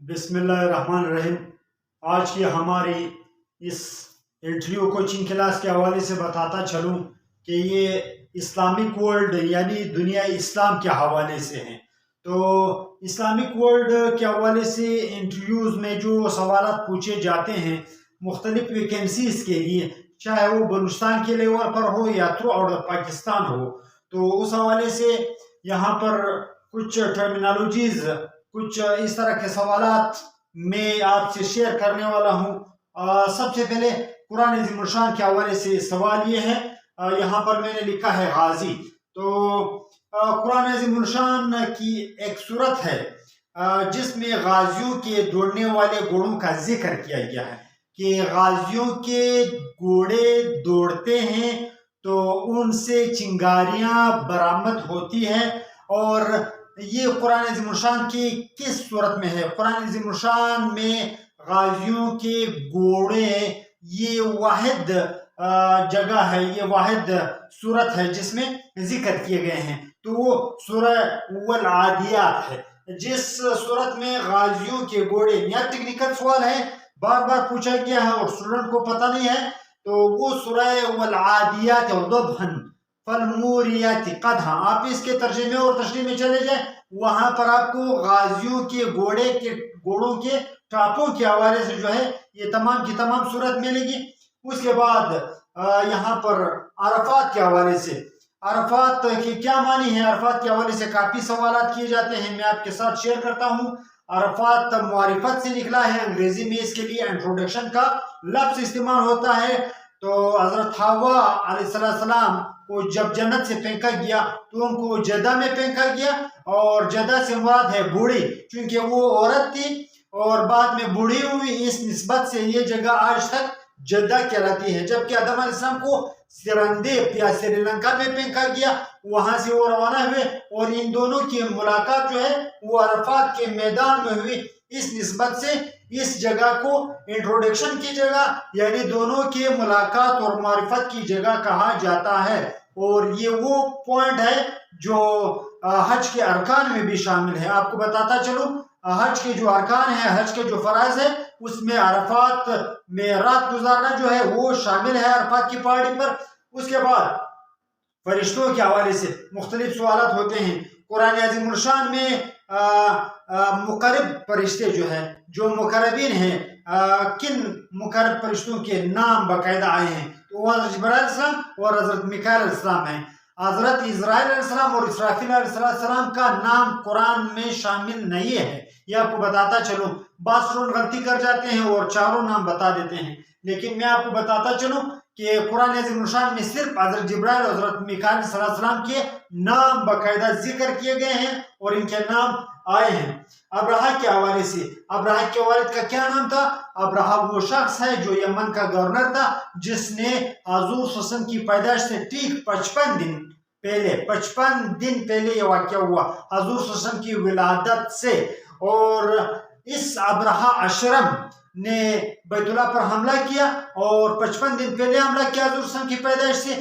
بسم اللہ الرحمن الرحیم۔ آج کی ہماری اس انٹرویو کوچنگ کلاس کے حوالے سے بتاتا چلوں کہ یہ اسلامک ورلڈ یعنی دنیا اسلام کے حوالے سے ہیں۔ تو اسلامک ورلڈ کے حوالے سے انٹرویوز میں جو سوالات پوچھے جاتے ہیں مختلف ویکینسیز کے لیے، چاہے وہ بلوچستان کے لیول پر ہو یا تھرو آؤٹ پاکستان ہو، تو اس حوالے سے یہاں پر کچھ ٹرمینالوجیز، کچھ اس طرح کے سوالات میں آپ سے شیئر کرنے والا ہوں۔ سب سے پہلے قرآن عظیم الشان کے حوالے سے سوال یہ ہے، یہاں پر میں نے لکھا ہے غازی۔ تو قرآن عظیم الشان کی ایک صورت ہے جس میں غازیوں کے دوڑنے والے گھوڑوں کا ذکر کیا گیا ہے کہ غازیوں کے گھوڑے دوڑتے ہیں تو ان سے چنگاریاں برآمد ہوتی ہیں۔ اور یہ قرآن عظیم الشان کی کس صورت میں ہے؟ قرآن عظیم الشان میں غازیوں کے گھوڑے یہ واحد جگہ ہے، یہ واحد صورت ہے جس میں ذکر کیے گئے ہیں، تو وہ سورہ والعادیات ہے، جس صورت میں غازیوں کے گھوڑے۔ یہ ٹیکنیکل سوال ہے، بار بار پوچھا گیا ہے اور اسٹوڈنٹ کو پتہ نہیں ہے، تو وہ سورہ والعادیات اور ضبحا فالموریات قدحا۔ آپ اس کے ترجمے اور تشریح میں چلے جائیں، وہاں پر آپ کو غازیوں کے گھوڑوں کے ٹاپوں کے حوالے سے جو ہے یہ تمام کی تمام صورت ملے گی۔ اس کے بعد یہاں پر عرفات کے حوالے سے، عرفات کی کیا معنی ہے، عرفات کے حوالے سے کافی سوالات کیے جاتے ہیں، میں آپ کے ساتھ شیئر کرتا ہوں۔ عرفات معرفت سے نکلا ہے، انگریزی میں اس کے لیے انٹروڈکشن کا لفظ استعمال ہوتا ہے۔ تو حضرت حوا علیہ السلام کو جب جنت سے پھینکا گیا تو ان کو جدہ میں پھینکا گیا، اور جدہ سے مراد ہے بوڑھی، چونکہ وہ عورت تھی اور بعد میں بوڑھی ہوئی، اس نسبت سے یہ جگہ آج تک جدہ کہلاتی ہے۔ جبکہ آدم علیہ السلام کو سرندیپ یا سری لنکا میں پھینکا گیا، وہاں سے وہ روانہ ہوئے، اور ان دونوں کی ملاقات جو ہے وہ عرفات کے میدان میں ہوئی، اس نسبت سے اس جگہ کو انٹروڈکشن کی جگہ یعنی دونوں کی ملاقات اور معرفت کی جگہ کہا جاتا ہے۔ اور یہ وہ پوائنٹ ہے جو حج کے ارکان میں بھی شامل ہے۔ آپ کو بتاتا چلوں، حج کے جو ارکان ہیں، حج کے جو فرائض ہے، اس میں عرفات میں رات گزارنا جو ہے وہ شامل ہے، عرفات کی پہاڑی پر۔ اس کے بعد فرشتوں کے حوالے سے مختلف سوالات ہوتے ہیں۔ قرآن عظیم الشان میں مقرب فرشتے جو ہیں، جو مقربین ہیں، کن مقرب فرشتوں کے نام باقاعدہ آئے ہیں، تو وہ حضرت جبرائیل علیہ السلام اور حضرت میکائیل علیہ السلام ہیں۔ حضرت اسرائیل علیہ السلام اور اسرافیل علیہ السلام کا نام قرآن میں شامل نہیں ہے، یہ آپ کو بتاتا چلوں۔ بعض اسٹوڈنٹ غلطی کر جاتے ہیں اور چاروں نام بتا دیتے ہیں، لیکن میں آپ کو بتاتا چلوں کہ قرآن عظیم الشان میں صرف حضرت جبرائیل اور حضرت میکائیل صلی اللہ علیہ وسلم کے نام باقاعدہ ذکر کیے گئے ہیں اور ان کے نام آئے ہیں۔ ابرہا کے حوالے سے، ابرہا کے والد کا کیا نام تھا؟ ابرہا وہ شخص ہے جو یمن کا گورنر تھا، جس نے حضور صلی اللہ علیہ وسلم کی پیدائش سے ٹھیک 55 دن پہلے یہ واقعہ ہوا، حضور صلی اللہ علیہ وسلم کی ولادت سے۔ اور اس ابرہا اشرم نے بیت اللہ پر حملہ کیا اور 55 دن پہلے حملہ کیا حضور صلی اللہ علیہ وسلم کی پیدائش سے۔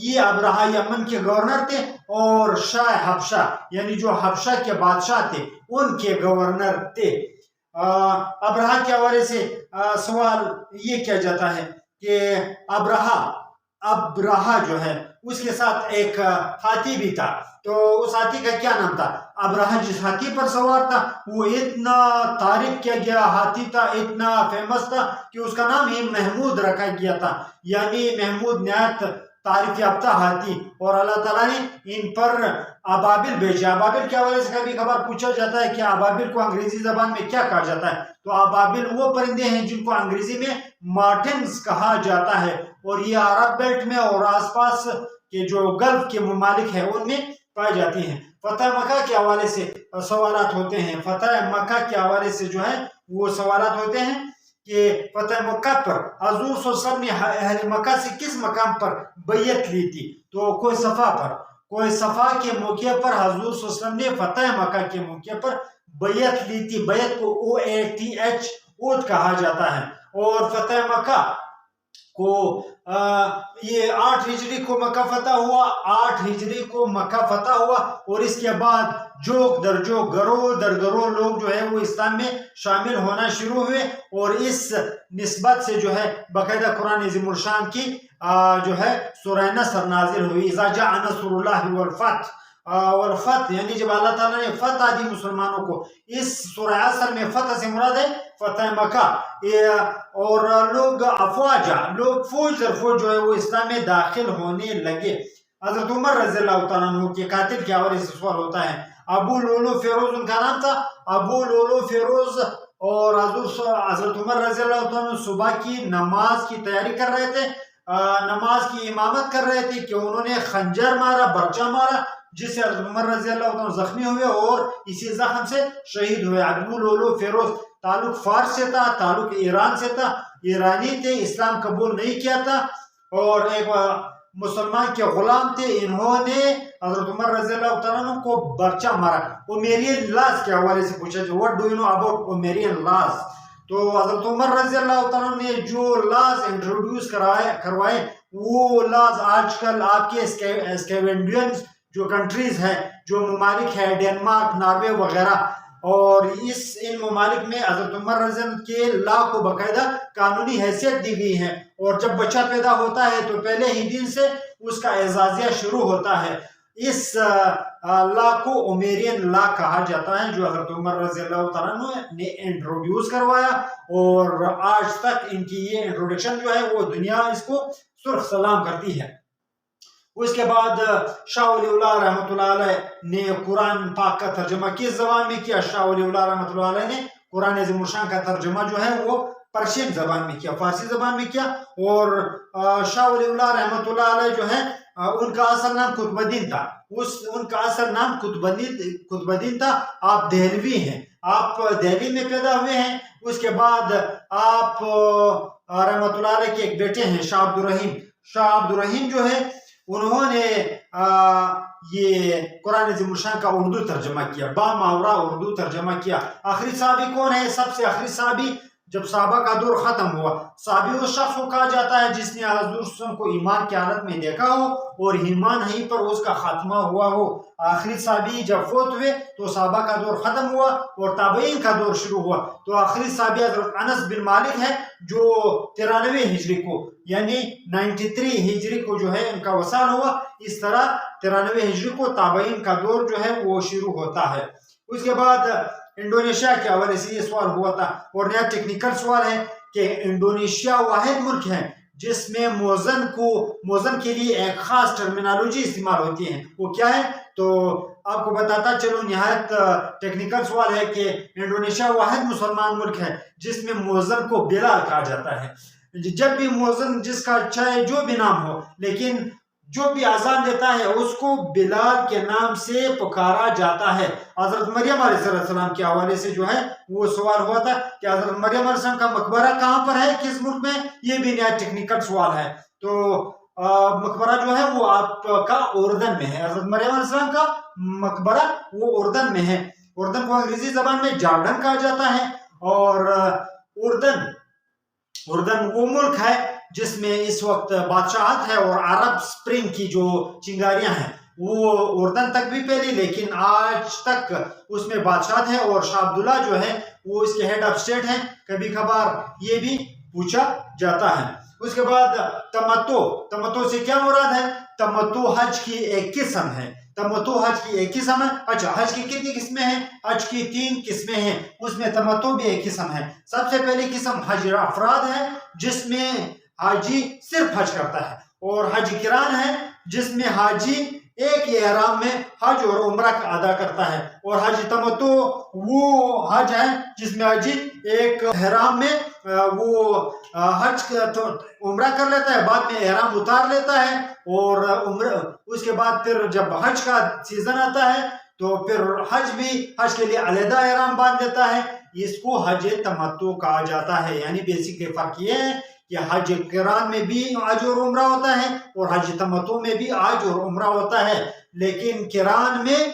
یہ ابرہا یمن کے گورنر تھے اور شاہ حبشہ یعنی جو حبشہ کے بادشاہ تھے ان کے گورنر تھے۔ ابرہا کے حوالے سے سوال یہ کیا جاتا ہے کہ ابرہا جو ہے اس کے ساتھ ایک ہاتھی بھی تھا، تو اس ہاتھی کا کیا نام تھا؟ ابرہا جس ہاتھی پر سوار تھا وہ اتنا تعریف کیا گیا ہاتھی تھا، اتنا فیمس تھا کہ اس کا نام ہی محمود رکھا گیا تھا، یعنی محمود نہایت تعریف یافتہ ہاتھی۔ اور اللہ تعالیٰ نے ان پر ابابل بھیجا۔ ابابل کے حوالے سے کبھی کبھار پوچھا جاتا ہے کہ ابابل کو انگریزی زبان میں کیا کہا جاتا ہے، تو ابابل وہ پرندے ہیں جن کو انگریزی میں مارٹنز کہا جاتا ہے، اور یہ عرب بیلٹ میں اور آس پاس کے جو گلف کے ممالک ہیں ان میں پائی جاتی ہیں۔ فتح مکہ کے حوالے سے سوالات ہوتے ہیں، فتح مکہ کے حوالے سے جو ہے وہ سوالات ہوتے ہیں کہ فتح مکہ پر حضور صلی اللہ علیہ وسلم نے اہل مکہ سے کس مقام پر بیعت لی تھی، تو کوئی صفا کے موقع پر حضور صلی اللہ علیہ وسلم نے فتح مکہ کے موقع پر بیعت لی تھی۔ بیعت کو OATH کہا جاتا ہے۔ اور فتح مکہ को ये 8 हिजरी को मक्का फतह हुआ, 8 हिजरी को मक्का फतह हुआ, और इसके बाद जोक दर जोक गरोह दर गरोह लोग जो है वो इस्लाम में शामिल होना शुरू हुए। और इस निस्बत से जो है बाकायदा कुरान अज़ीमुल शान की जो है सूरह नसर नाजिल हुई, इज़ा जाअ नस्रुल्लाहि वल फतह, और फतह यानी जब अल्लाह ताला ने फतह दी मुसलमानों को। इस सूरह असर में फतह से मुराद है फतह मक्का। और लोग अफवाजा, लोग फौज दर फौज जो है वो इस्लाम में दाखिल होने लगे। हज़रत उमर रज़ियल्लाहु तआला अन्हु के कातिल के हवाले से सवाल होता है, अबू लुलु फिरोज उनका नाम था, अबू लुलु फिरोज। और हज़रत उमर रज़ियल्लाहु तआला अन्हु सुबह की नमाज की तैयारी कर रहे थे, नमाज की इमामत कर रहे थे कि उन्होंने खंजर मारा, बर्चा मारा, जिससे हज़रत उमर रज़ियल्लाहु तआला जख्मी हुए और इसी जख्म से शहीद हुए। अबू लुलु फिरोज ताल्लुक फारस से था, ताल्लुक ईरान से था, ईरानी थे, इस्लाम कबूल नहीं किया था और एक मुसलमान के गुलाम थे। इन्होंने हज़रत उमर रज़ियल्लाहु तआला अन्हु को बर्चा मारा। उमरियन लॉज के हवाले से पूछा, what do you know about Umarian laws? तो हज़रत उमर रज़ियल्लाहु तआला ने जो लॉज इंट्रोड्यूस करवाए वो लॉज आजकल आपके स्कैवेंडियन जो कंट्रीज है, जो ममालिक है, डेनमार्क, नॉर्वे वगैरह, और इन ममालिक में हज़रत उमर रज़ियल्लाहु के लॉ को बाकायदा कानूनी हैसियत दी गई है। और जब बच्चा पैदा होता है तो पहले ही दिन से उसका एजाजिया शुरू होता है। इस लॉ को उमरियन लॉ कहा जाता है, जो हज़रत उमर रज़ियल्लाहु तआला अन्हु ने इंट्रोड्यूस करवाया, और आज तक इनकी ये इंट्रोडक्शन जो है वो दुनिया इसको सुर्ख सलाम करती है। उसके बाद शाह वलीउल्लाह रहमतुल्लाह अलैह ने कुरान पाक का तर्जमा किस ज़बान में किया? शाह वलीउल्लाह रहमतुल्लाह अलैह ने कुरान अज़ीमुल शान का तर्जमा जो है वो पर्शियन ज़बान में किया, फारसी ज़बान में किया। और शाह वलीउल्लाह रहमतुल्लाह अलैह जो है उनका असल नाम कुतुबुद्दीन था, उनका असल नाम कुतुबुद्दीन था। आप देहलवी हैं, आप दिल्ली में पैदा हुए हैं। उसके बाद आप रहमतुल्लाह अलैह के एक बेटे हैं शाह अब्दुर रहीम। शाह अब्दुर रहीम जो है उन्होंने ये कुरान अज़ीमुल शान का उर्दू तर्जमा किया, बामावरा उर्दू तर्जमा किया। आखिरी साहबी कौन है? सबसे आखिरी साहबी जब सहाबा का दौर खत्म हुआ, साहबी उस शख्स को कहा जाता है जिसने हुज़ूर सल्लल्लाहु अलैहि वसल्लम को ईमान की हालत में देखा हो और ईमान नहीं पर उसका खात्मा हुआ हो। आखिरी साहबी जब फौत हुए तो सहाबा का दौर खत्म हुआ और ताबईन का दौर शुरू हुआ। तो आखिरी साहबी हज़रत अनस बिन मालिक है, जो 93 हिजरी को यानी 93 हिजरी को जो है उनका वसाल हुआ। इस तरह 93 हिजरी को ताबईन का दौर जो है वो शुरू होता है। उसके बाद इंडोनेशिया के हवाले से ये सवाल हुआ था, और नया टेक्निकल सवाल है कि इंडोनेशिया वाहिद मुल्क है जिसमें मौज़न के लिए एक खास टर्मिनोलॉजी इस्तेमाल होती है। वो क्या है? तो आपको बताता चलो, निहायत टेक्निकल सवाल है कि इंडोनेशिया वाहिद मुसलमान मुल्क है जिसमें मौज़न को बिलाल कहा जाता है। जब भी मौज़न जिसका चाहे जो भी नाम हो, लेकिन जो भी आज़ान देता है उसको बिलाल के नाम से पुकारा जाता है। हज़रत मरियम अलैहिस्सलाम के हवाले से जो है वो सवाल हुआ था कि हज़रत मरियम अलैहिस्सलाम का मकबरा कहाँ पर है, किस मुल्क में? ये भी नया टेक्निकल सवाल है। तो मकबरा जो है वो आपका उर्दन में है। हज़रत मरियम अलैहिस्सलाम का मकबरा वो उर्दन में है। उर्दन को अंग्रेजी ज़बान में जॉर्डन कहा जाता है। और उर्दन वो मुल्क है जिसमें इस वक्त बादशाहत है, और अरब स्प्रिंग की जो चिंगारियां हैं वो उर्दन तक भी फैली, लेकिन आज तक उसमें बादशाहत है। और शाह अब्दुल्ला जो है वो इसके हेड ऑफ स्टेट हैं, कभी कभार ये भी पूछा जाता है। उसके बाद तमत्तो से क्या मुराद है? तमत्तो हज की एक किस्म है। तमत्तो हज की एक किस्म है। अच्छा, हज की कितनी किस्में हैं? हज की 3 किस्में हैं, उसमें तमत्तो भी एक किस्म है। सबसे पहली किस्म हज अफराद है जिसमें हाजी सिर्फ हज करता है, और हज किरान है जिसमें हाजी एक ही एहराम में हज और उम्रा अदा करता है। और हज तमत्तो वो हज है जिसमें हाजी एक एहराम में वो हज उम्रा कर लेता है, बाद में एहराम उतार लेता है, और उसके बाद फिर जब हज का सीजन आता है तो फिर हज के लिए अलहदा एहराम बांध देता है। इसको हज तमत्तो कहा जाता है। यानी बेसिकली फर्क ये है कि हज किरान में भी हज और उम्रा होता है और हज तमत्तो में भी हज और उम्रा होता है। लेकिन किरान में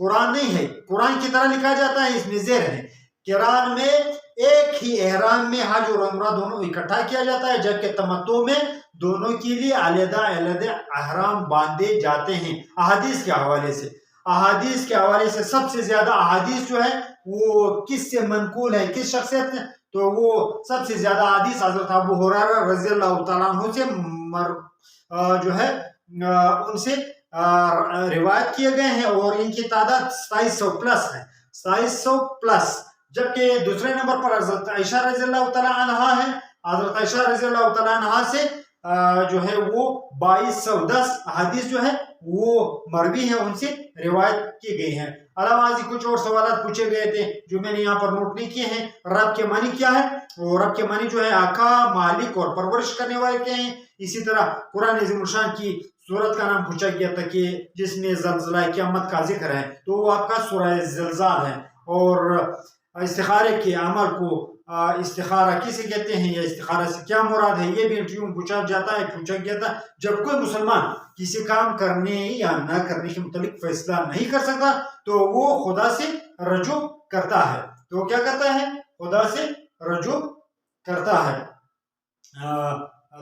कुरान नहीं है, कुरान की तरह लिखा जाता है, इसमें ज़ेर है। किरान में एक ही एहराम में हज और उम्रा दोनों इकट्ठा किया जाता है, जबकि तमत्तो में दोनों के लिए अलग-अलग एहराम बांधे जाते हैं। अहादीस के हवाले से, अहादीस के हवाले से सबसे ज्यादा अहादीस जो है वो किस से मनकूल है, किस शख्सियत ने, तो वो सबसे ज्यादा अहादीस हजरत अबू हुरैरा रज़ी अल्लाह तआला अन्हु से जो है उनसे रिवायत किए गए हैं और इनकी तादाद 2700 प्लस है, 2700 प्लस। जबकि दूसरे नंबर पर हजरत आयशा रज़ी अल्लाह तआला अन्हा है। हजरत आयशा रज़ी अल्लाह तआला अन्हा से जो है वो 2210 हदीस जो है वो मरवी है, उनसे रिवायत की गई है। अलावा कुछ और सवाल पूछे गए थे जो मैंने यहाँ पर नोट नहीं किए हैं। रब के मानी क्या है, और रब के मानी जो है आका, मालिक और परवरिश करने वाले क्या हैं। इसी तरह कुरान अज़ीमुश्शान की सूरत का नाम पूछा गया था कि जिसमें ज़ल्ज़ला क़यामत का जिक्र है, तो वो आपका सूरह ज़िलज़ाल है। और इस्तिखारे के अमल को इस्तिखारा किसे कहते हैं या इस्तिखारा से क्या मुराद है, ये भी इंटरव्यू में पूछा गया था। जब कोई मुसलमान किसी काम करने या न करने के मुतालिक फैसला नहीं कर सकता तो वो खुदा से रजू करता है। तो क्या करता है, खुदा से रजू करता है।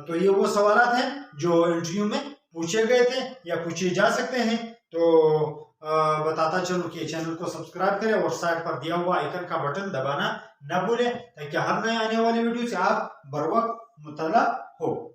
तो ये वो सवालात हैं जो इंटरव्यू में पूछे गए थे या पूछे जा सकते हैं। तो बताता चलूं कि चैनल को सब्सक्राइब करें और साइड पर दिया हुआ आइकन का बटन दबाना न भूलें, ताकि हर नए आने वाले वीडियो से आप बर वक्त मुतला हो।